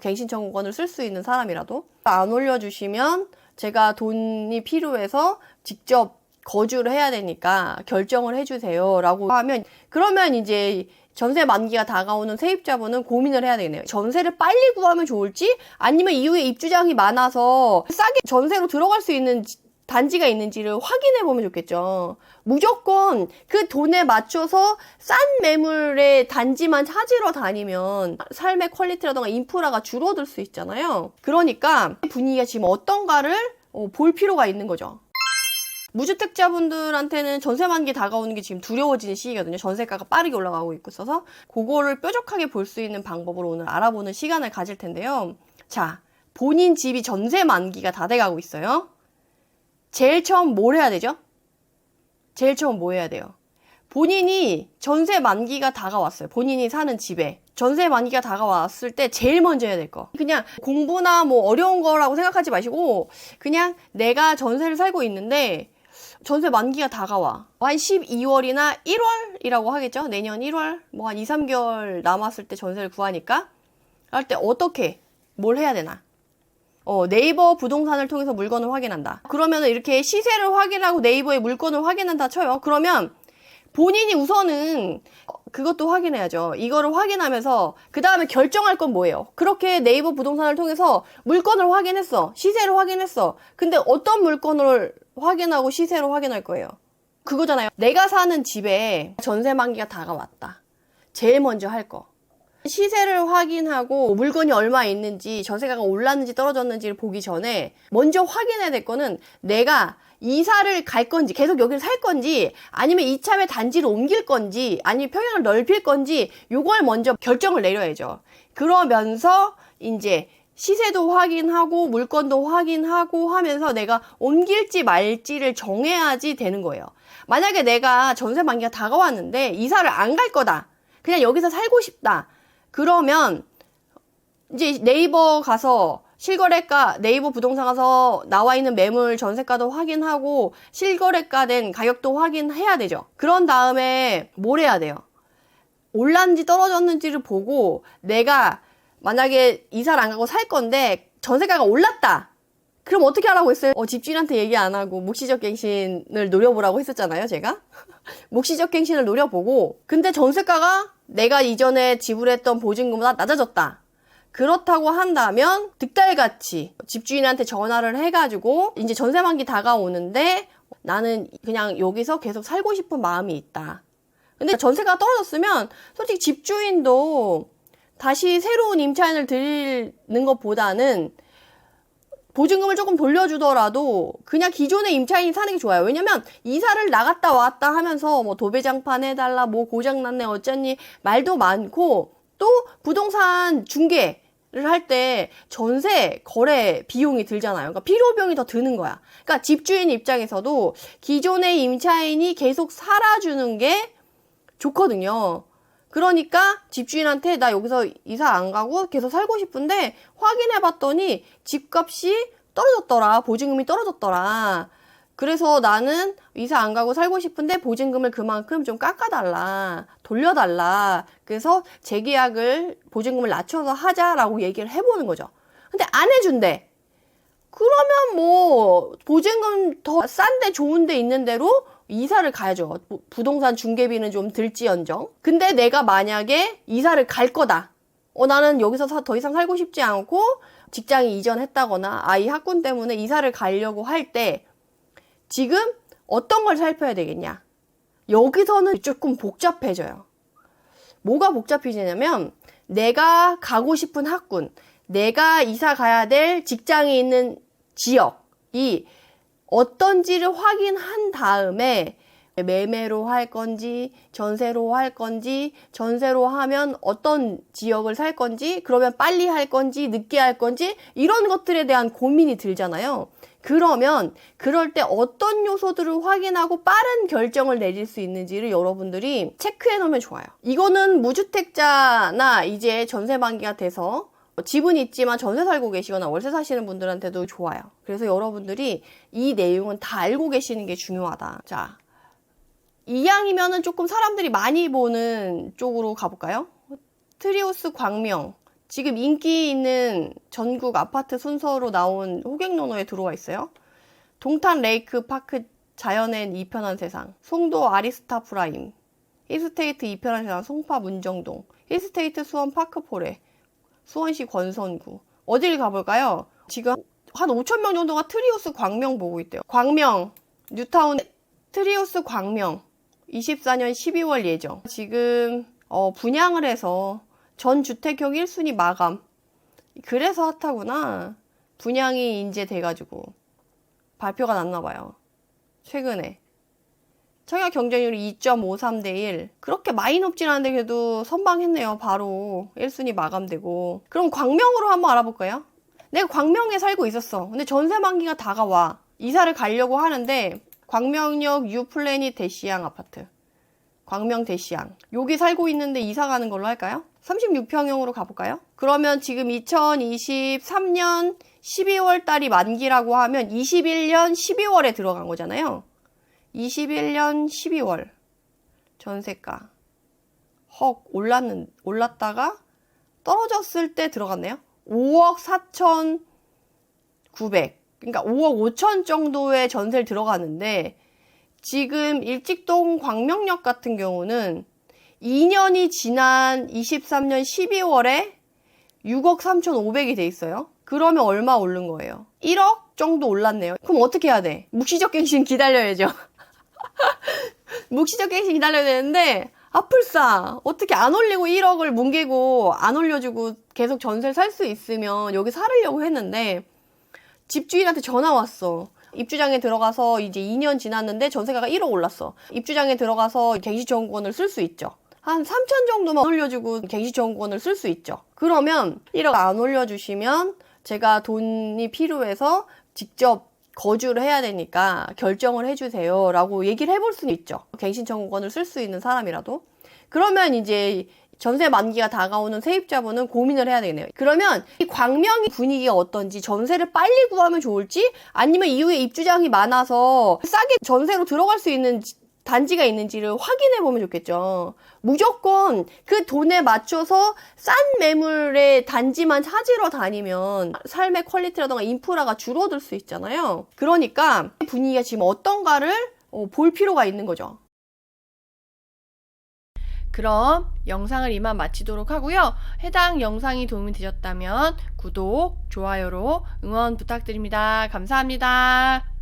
갱신 청구권을 쓸 수 있는 사람이라도 안 올려주시면 제가 돈이 필요해서 직접 거주를 해야 되니까 결정을 해주세요 라고 하면, 그러면 이제 전세 만기가 다가오는 세입자분은 고민을 해야 되겠네요. 전세를 빨리 구하면 좋을지, 아니면 이후에 입주장이 많아서 싸게 전세로 들어갈 수 있는 단지가 있는지를 확인해 보면 좋겠죠. 무조건 그 돈에 맞춰서 싼 매물의 단지만 찾으러 다니면 삶의 퀄리티라던가 인프라가 줄어들 수 있잖아요. 그러니까 분위기가 지금 어떤가를 볼 필요가 있는 거죠. 무주택자분들한테는 전세 만기 다가오는 게 지금 두려워지는 시기거든요. 전세가가 빠르게 올라가고 있어서 그거를 뾰족하게 볼 수 있는 방법으로 오늘 알아보는 시간을 가질 텐데요. 자, 본인 집이 전세 만기가 다 돼가고 있어요. 제일 처음 뭘 해야 되죠? 제일 처음 뭐 해야 돼요? 본인이 전세 만기가 다가왔어요. 본인이 사는 집에 전세 만기가 다가왔을 때 제일 먼저 해야 될 거, 그냥 공부나 뭐 어려운 거라고 생각하지 마시고 그냥 내가 전세를 살고 있는데 전세 만기가 다가와. 한 12월이나 1월이라고 하겠죠? 내년 1월? 뭐 한 2, 3개월 남았을 때 전세를 구하니까 할 때 어떻게 뭘 해야 되나? 네이버 부동산을 통해서 물건을 확인한다. 그러면 이렇게 시세를 확인하고 네이버에 물건을 확인한다 쳐요. 그러면 본인이 우선은 그것도 확인해야죠. 이거를 확인하면서 그 다음에 결정할 건 뭐예요? 그렇게 네이버 부동산을 통해서 물건을 확인했어. 시세를 확인했어. 근데 어떤 물건을 확인하고 시세로 확인할 거예요? 그거잖아요. 내가 사는 집에 전세 만기가 다가왔다. 제일 먼저 할 거. 시세를 확인하고 물건이 얼마 있는지, 전세가가 올랐는지 떨어졌는지를 보기 전에 먼저 확인해야 될 거는 내가 이사를 갈 건지, 계속 여기를 살 건지, 아니면 이참에 단지를 옮길 건지, 아니면 평양을 넓힐 건지, 요걸 먼저 결정을 내려야죠. 그러면서 이제 시세도 확인하고 물건도 확인하고 하면서 내가 옮길지 말지를 정해야지 되는 거예요. 만약에 내가 전세 만기가 다가왔는데 이사를 안 갈 거다, 그냥 여기서 살고 싶다, 그러면 이제 네이버 가서 실거래가, 네이버 부동산 가서 나와 있는 매물 전세가도 확인하고 실거래가 된 가격도 확인해야 되죠. 그런 다음에 뭘 해야 돼요? 올랐는지 떨어졌는지를 보고, 내가 만약에 이사를 안 가고 살 건데 전세가가 올랐다, 그럼 어떻게 하라고 했어요? 집주인한테 얘기 안 하고 묵시적 갱신을 노려보라고 했었잖아요, 제가. 묵시적 갱신을 노려보고, 근데 전세가가 내가 이전에 지불했던 보증금보다 낮아졌다. 그렇다고 한다면 득달같이 집주인한테 전화를 해가지고 이제 전세 만기 다가오는데 나는 그냥 여기서 계속 살고 싶은 마음이 있다. 근데 전세가 떨어졌으면 솔직히 집주인도 다시 새로운 임차인을 드리는 것보다는 보증금을 조금 돌려주더라도 그냥 기존의 임차인이 사는 게 좋아요. 왜냐면 이사를 나갔다 왔다 하면서 뭐 도배장판 해달라, 뭐 고장났네 어쩌니 말도 많고, 또 부동산 중개를 할 때 전세 거래 비용이 들잖아요. 그러니까 필요 비용이 더 드는 거야. 그러니까 집주인 입장에서도 기존의 임차인이 계속 살아주는 게 좋거든요. 그러니까 집주인한테 나 여기서 이사 안 가고 계속 살고 싶은데 확인해봤더니 집값이 떨어졌더라, 보증금이 떨어졌더라, 그래서 나는 이사 안 가고 살고 싶은데 보증금을 그만큼 좀 깎아달라, 돌려달라, 그래서 재계약을 보증금을 낮춰서 하자라고 얘기를 해보는 거죠. 근데 안 해준대. 그러면 뭐 보증금 더 싼데 좋은데 있는 대로 이사를 가야죠. 부동산 중개비는 좀 들지언정. 근데 내가 만약에 이사를 갈 거다, 나는 여기서 더 이상 살고 싶지 않고 직장이 이전했다거나 아이 학군 때문에 이사를 가려고 할 때 지금 어떤 걸 살펴야 되겠냐? 여기서는 조금 복잡해져요. 뭐가 복잡해지냐면 내가 가고 싶은 학군, 내가 이사 가야 될 직장이 있는 지역이 어떤지를 확인한 다음에 매매로 할 건지 전세로 할 건지, 전세로 하면 어떤 지역을 살 건지, 그러면 빨리 할 건지 늦게 할 건지, 이런 것들에 대한 고민이 들잖아요. 그러면 그럴 때 어떤 요소들을 확인하고 빠른 결정을 내릴 수 있는지를 여러분들이 체크해 놓으면 좋아요. 이거는 무주택자나 이제 전세 만기가 돼서 집은 있지만 전세 살고 계시거나 월세 사시는 분들한테도 좋아요. 그래서 여러분들이 이 내용은 다 알고 계시는 게 중요하다. 자, 이왕이면은 조금 사람들이 많이 보는 쪽으로 가볼까요? 트리우스 광명, 지금 인기 있는 전국 아파트 순서로 나온 호객노노에 들어와 있어요. 동탄 레이크 파크 자연엔 이편한 세상, 송도 아리스타 프라임, 힐스테이트 이편한 세상 송파 문정동, 힐스테이트 수원 파크포레, 수원시 권선구. 어디를 가볼까요? 지금 한 5,000명 정도가 트리우스 광명 보고 있대요. 광명, 뉴타운 트리우스 광명 24년 12월 예정. 지금 분양을 해서 전 주택형 1순위 마감. 그래서 핫하구나. 분양이 이제 돼가지고 발표가 났나봐요. 최근에. 청약 경쟁률이 2.53대 1. 그렇게 많이 높진 않은데 그래도 선방했네요. 바로 1순위 마감되고. 그럼 광명으로 한번 알아볼까요? 내가 광명에 살고 있었어. 근데 전세 만기가 다가와. 이사를 가려고 하는데 광명역 유플래닛 대시양 아파트. 광명 대시양. 여기 살고 있는데 이사 가는 걸로 할까요? 36평형으로 가볼까요? 그러면 지금 2023년 12월 달이 만기라고 하면 21년 12월에 들어간 거잖아요. 21년 12월 전세가 올랐다가 떨어졌을 때 들어갔네요. 5억 4,900, 그러니까 5억 5천 정도의 전세를 들어가는데 지금 일직동 광명역 같은 경우는 2년이 지난 23년 12월에 6억 3,500이 돼 있어요. 그러면 얼마 오른 거예요? 1억 정도 올랐네요. 그럼 어떻게 해야 돼? 묵시적 갱신 기다려야죠. 묵시적 갱신 기다려야 되는데 아플싸 어떻게 안 올리고 1억을 뭉개고 안 올려주고 계속 전세를 살 수 있으면 여기 살으려고 했는데 집주인한테 전화 왔어. 입주장에 들어가서 이제 2년 지났는데 전세가가 1억 올랐어. 입주장에 들어가서 갱신청구권을 쓸 수 있죠. 한 3천 정도만 올려주고 갱신청구권을 쓸 수 있죠. 그러면 1억 안 올려주시면 제가 돈이 필요해서 직접 거주를 해야 되니까 결정을 해주세요 라고 얘기를 해볼 수는 있죠. 갱신청구권을 쓸 수 있는 사람이라도. 그러면 이제 전세 만기가 다가오는 세입자분은 고민을 해야 되겠네요. 그러면 이 광명의 분위기가 어떤지, 전세를 빨리 구하면 좋을지, 아니면 이후에 입주장이 많아서 싸게 전세로 들어갈 수 있는 단지가 있는지를 확인해 보면 좋겠죠. 무조건 그 돈에 맞춰서 싼 매물의 단지만 찾으러 다니면 삶의 퀄리티라던가 인프라가 줄어들 수 있잖아요. 그러니까 분위기가 지금 어떤가를 볼 필요가 있는 거죠. 그럼 영상을 이만 마치도록 하고요. 해당 영상이 도움이 되셨다면 구독, 좋아요로 응원 부탁드립니다. 감사합니다.